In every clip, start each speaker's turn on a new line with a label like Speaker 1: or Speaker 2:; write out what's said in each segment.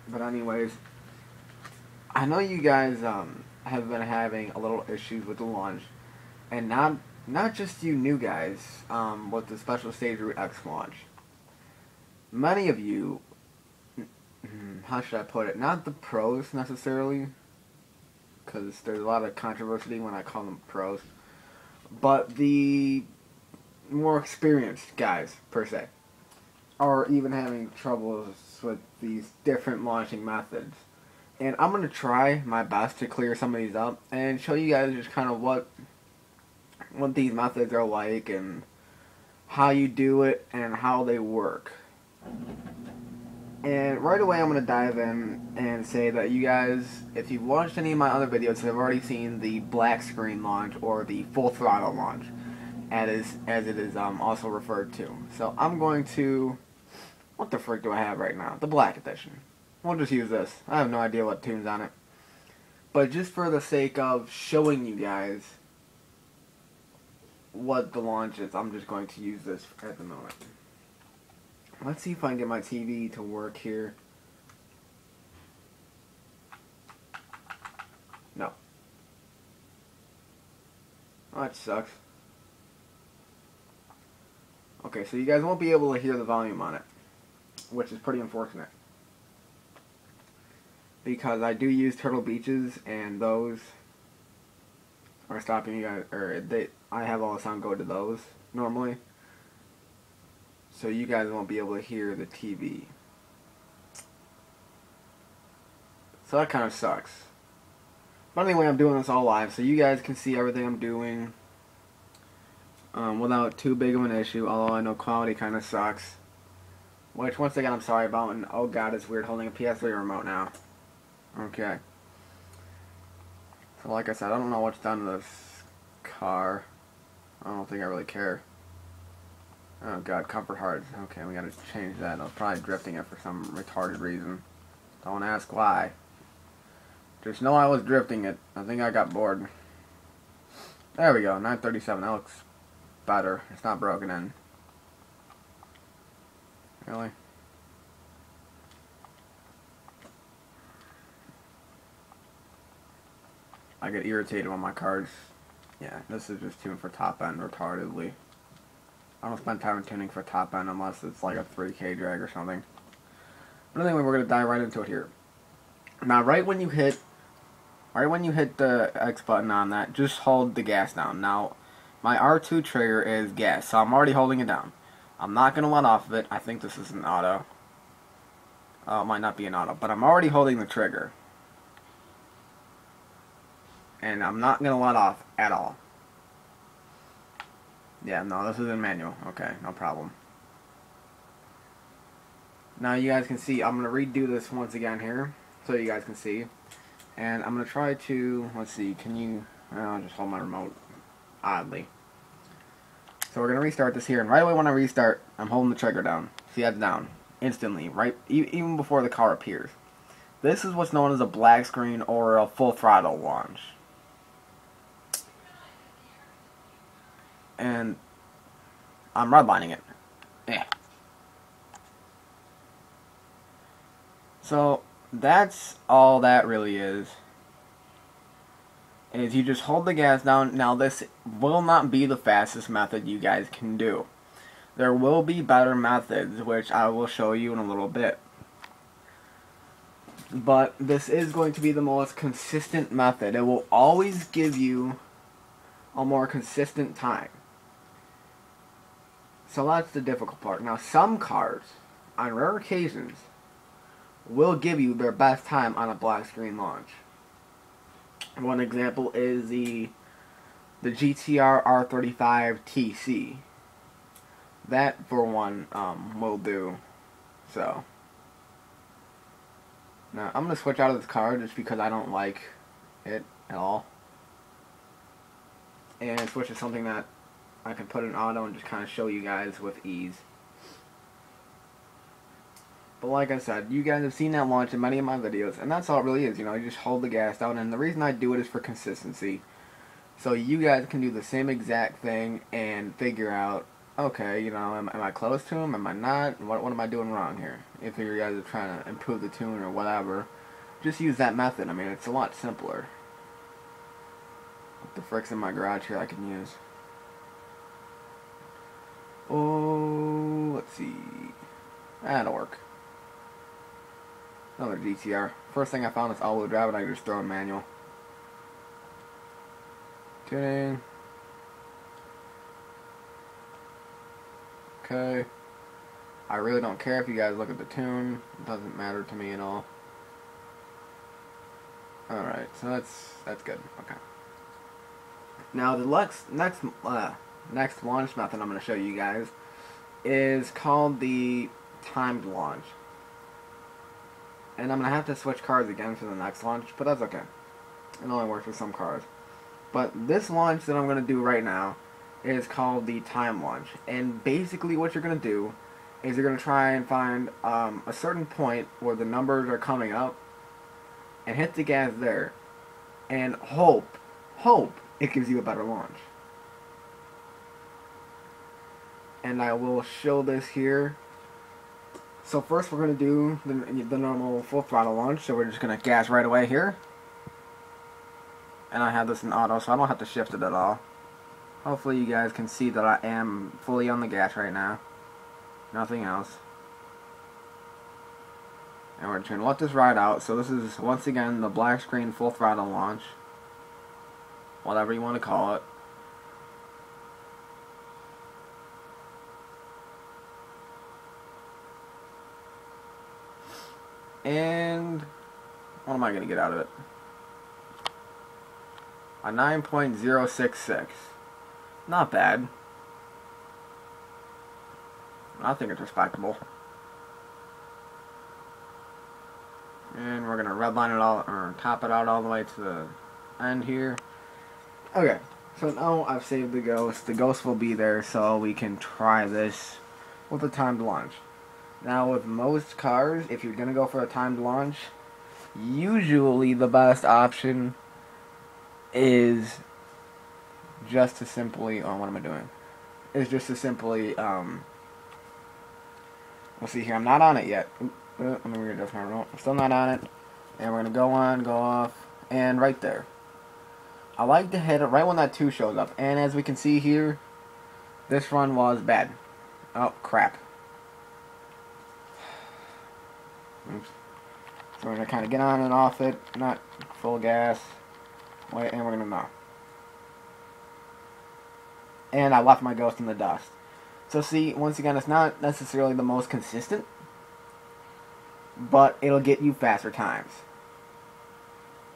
Speaker 1: But anyways, I know you guys have been having a little issues with the launch, and not just you new guys with the special stage root X launch. Many of you, how should I put it? Not the pros necessarily, because there's a lot of controversy when I call them pros, but the more experienced guys per se are even having troubles with these different launching methods. And I'm going to try my best to clear some of these up and show you guys just kind of what these methods are like and how you do it and how they work. And right away I'm going to dive in and say that you guys, if you've watched any of my other videos, have already seen the black screen launch or the full throttle launch, as it is also referred to. So I'm going to, what the frick do I have right now? The black edition. We'll just use this. I have no idea what tune's on it. But just for the sake of showing you guys what the launch is, I'm just going to use this at the moment. Let's see if I can get my TV to work here. No. Oh, that sucks. Okay, so you guys won't be able to hear the volume on it, which is pretty unfortunate, because I do use Turtle Beaches, and those are stopping you guys, or I have all the sound go to those normally, so you guys won't be able to hear the TV. So that kind of sucks. But anyway, I'm doing this all live, so you guys can see everything I'm doing without too big of an issue, although I know quality kind of sucks. Which, once again, I'm sorry about, and oh god, it's weird holding a PS3 remote now. Okay. So like I said, I don't know what's done to this car. I don't think I really care. Oh god, comfort hard. Okay, we gotta change that. I was probably drifting it for some retarded reason. Don't ask why. Just know I was drifting it. I think I got bored. There we go, 937. That looks better. It's not broken in. Really? I get irritated when my cars. Yeah, this is just tuned for top end retardedly. I don't spend time tuning for top end unless it's like a 3K drag or something. But anyway, we're gonna dive right into it here. Now, right when you hit the X button on that, just hold the gas down. Now, my R2 trigger is gas, so I'm already holding it down. I'm not gonna let off of it. I think this is an auto. It might not be an auto, but I'm already holding the trigger. And I'm not going to let off at all. Yeah, no, this is in manual. Okay, no problem. Now you guys can see, I'm going to redo this once again here, so you guys can see. And I'm going to try to, let's see, can you, I'll just hold my remote, oddly. So we're going to restart this here, and right away when I restart, I'm holding the trigger down. See, that's down, instantly, right, even before the car appears. This is what's known as a black screen or a full throttle launch. And I'm redlining it. Yeah. So that's all that really is you just hold the gas down. Now this will not be the fastest method you guys can do. There will be better methods, which I will show you in a little bit. But this is going to be the most consistent method. It will always give you a more consistent time. So that's the difficult part. Now some cars, on rare occasions, will give you their best time on a black screen launch. One example is the GTR R35 TC. That, for one, will do. So now I'm going to switch out of this car just because I don't like it at all. And switch to something that I can put in auto and just kind of show you guys with ease. But like I said, you guys have seen that launch in many of my videos, and that's all it really is, you know, you just hold the gas down, and the reason I do it is for consistency. So you guys can do the same exact thing and figure out okay, you know, am I close to him? Am I not? What am I doing wrong here? If you guys are trying to improve the tune or whatever, just use that method. I mean, it's a lot simpler. What the frick's in my garage here I can use? Oh, let's see. That'll work. Another GTR. First thing I found is all-wheel drive, and I can just throw in manual. Tuning. Okay. I really don't care if you guys look at the tune. It doesn't matter to me at all. Alright, so that's good. Okay. Now the next launch method I'm going to show you guys is called the timed launch. And I'm going to have to switch cars again for the next launch, but that's okay. It only works with some cars. But this launch that I'm going to do right now is called the time launch. And basically what you're going to do is you're going to try and find a certain point where the numbers are coming up and hit the gas there and hope it gives you a better launch. And I will show this here. So first we're going to do the normal full throttle launch. So we're just going to gas right away here. And I have this in auto, so I don't have to shift it at all. Hopefully you guys can see that I am fully on the gas right now. Nothing else. And we're trying to let this ride out. So this is, once again, the black screen full throttle launch. Whatever you want to call it. And what am I going to get out of it? A 9.066. Not bad. I think it's respectable. And we're going to redline it all, or top it out all the way to the end here. Okay, so now I've saved the ghost. The ghost will be there so we can try this with a timed launch. Now with most cars, if you're going to go for a timed launch, usually the best option is just to simply, oh, what am I doing? Is just to simply, we'll see here, I'm not on it yet. Let me readjust my remote. I'm still not on it. And we're going to go on, go off, and right there. I like to hit it right when that 2 shows up. And as we can see here, this run was bad. Oh, crap. Oops. So we're going to kind of get on and off it, not full gas. Wait, and we're going to know. And I left my ghost in the dust. So see, once again, it's not necessarily the most consistent, but it'll get you faster times.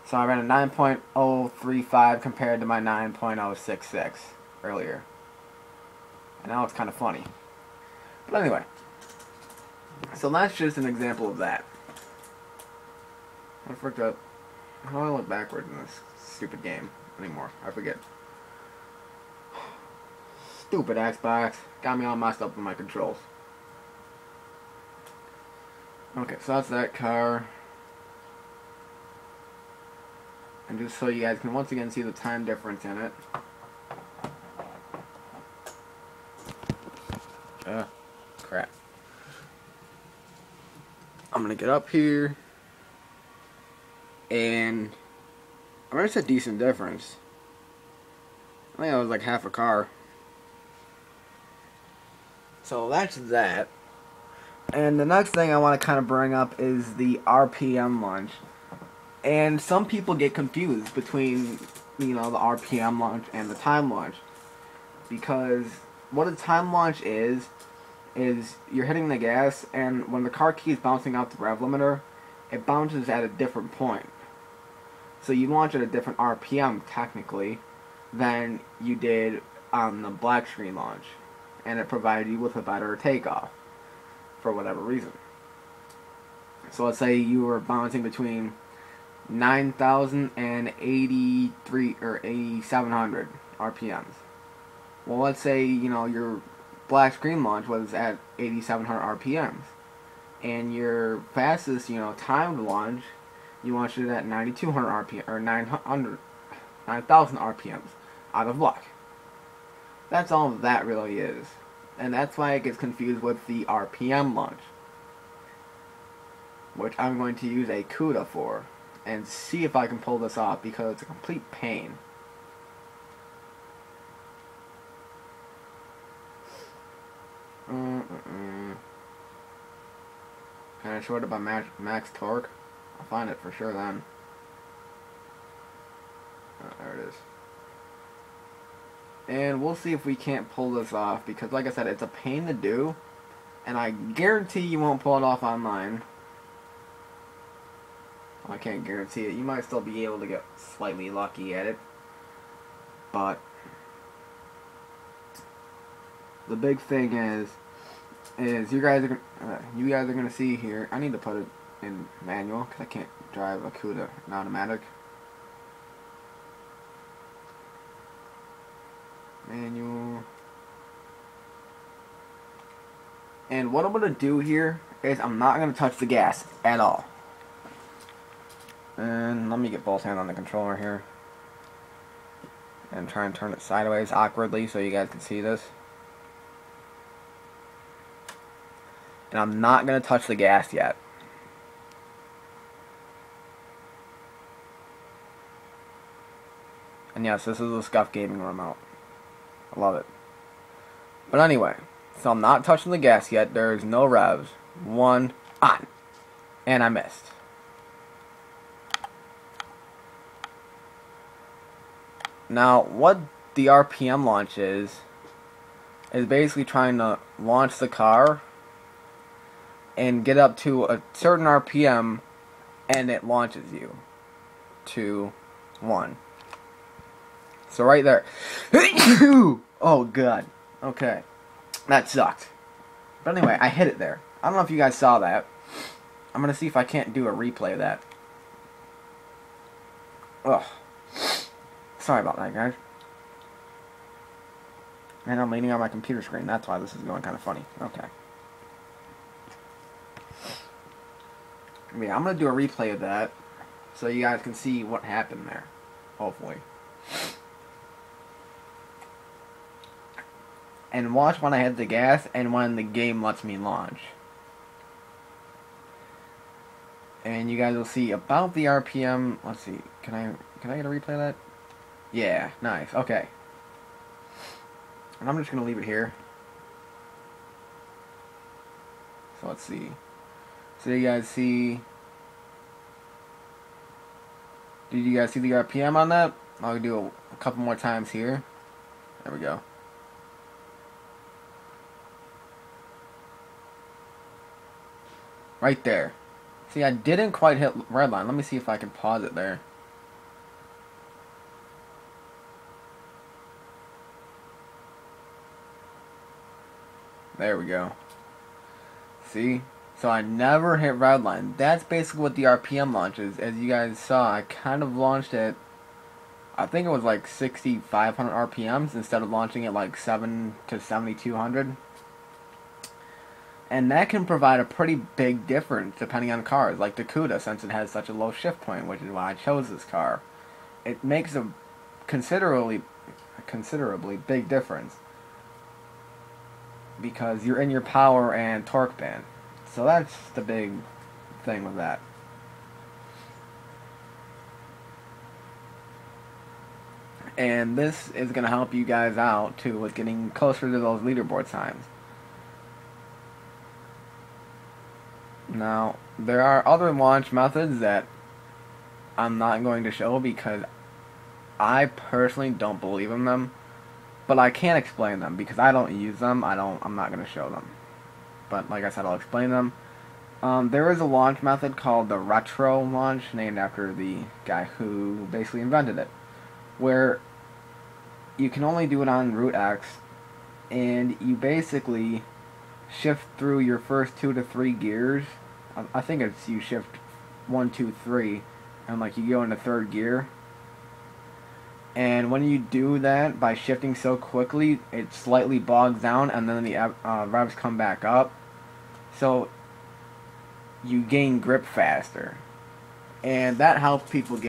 Speaker 1: So I ran a 9.035 compared to my 9.066 earlier. And now it's kind of funny. But anyway, so that's just an example of that. I forgot. How do I look backwards in this stupid game anymore? I forget. Stupid Xbox. Got me all messed up with my controls. Okay, so that's that car. And just so you guys can once again see the time difference in it. Crap. I'm gonna get up here. And I mean, it's a decent difference. I think it was like half a car. So that's that. And the next thing I want to kind of bring up is the RPM launch. And some people get confused between, you know, the RPM launch and the time launch. Because what a time launch is you're hitting the gas, and when the car keeps bouncing out the rev limiter, it bounces at a different point. So you launch at a different RPM, technically, than you did on the black screen launch. And it provided you with a better takeoff, for whatever reason. So let's say you were bouncing between 9,000 and 83 or 8,700 RPMs. Well, let's say, you know, your black screen launch was at 8,700 RPMs, and your fastest, you know, timed launch, you launched it at 9,200 RPM or 9,000 RPMs out of luck. That's all that really is. And that's why it gets confused with the RPM launch, which I'm going to use a CUDA for and see if I can pull this off, because it's a complete pain. Kind of shorted by max torque. I'll find it for sure then. Oh, there it is. And we'll see if we can't pull this off, because like I said, it's a pain to do, and I guarantee you won't pull it off online. Well, I can't guarantee it. You might still be able to get slightly lucky at it, but the big thing is you guys are gonna see here. I need to put it in manual because I can't drive a CUDA in automatic. Manual. And what I'm gonna do here is I'm not gonna touch the gas at all. And let me get both hands on the controller here and try and turn it sideways awkwardly so you guys can see this. And I'm not gonna touch the gas yet. And yes, this is a Scuff Gaming remote. I love it. But anyway, so I'm not touching the gas yet. There's no revs. 1, on. And I missed. Now, what the RPM launch is basically trying to launch the car and get up to a certain RPM, and it launches you. 2, 1. So right there. Oh god. Okay. That sucked. But anyway, I hit it there. I don't know if you guys saw that. I'm gonna see if I can't do a replay of that. Ugh. Sorry about that, guys. And I'm leaning on my computer screen. That's why this is going kind of funny. Okay. Yeah, I'm gonna do a replay of that so you guys can see what happened there. Hopefully. And watch when I hit the gas and when the game lets me launch. And you guys will see about the RPM. Let's see. Can I get a replay of that? Yeah, nice. Okay. And I'm just gonna leave it here. So let's see. So you guys see. Did you guys see the RPM on that? I'll do a couple more times here. There we go. Right there. See, I didn't quite hit red line. Let me see if I can pause it there. There we go. See? So I never hit red line. That's basically what the RPM launch is. As you guys saw, I kind of launched it, I think it was like 6,500 RPMs instead of launching it like 7 to 7,200. And that can provide a pretty big difference depending on cars, like the CUDA, since it has such a low shift point, which is why I chose this car. It makes a considerably big difference because you're in your power and torque band. So that's the big thing with that. And this is going to help you guys out too with getting closer to those leaderboard times. Now, there are other launch methods that I'm not going to show because I personally don't believe in them, but I can't explain them because I don't use them. I'm not going to show them. But like I said, I'll explain them. There is a launch method called the retro launch, named after the guy who basically invented it, where you can only do it on Route X, and you basically shift through your first 2 to 3 gears. I think it's you shift 1, 2, 3, and like you go into 3rd gear. And when you do that, by shifting so quickly, it slightly bogs down, and then the revs come back up. So you gain grip faster, and that helps people get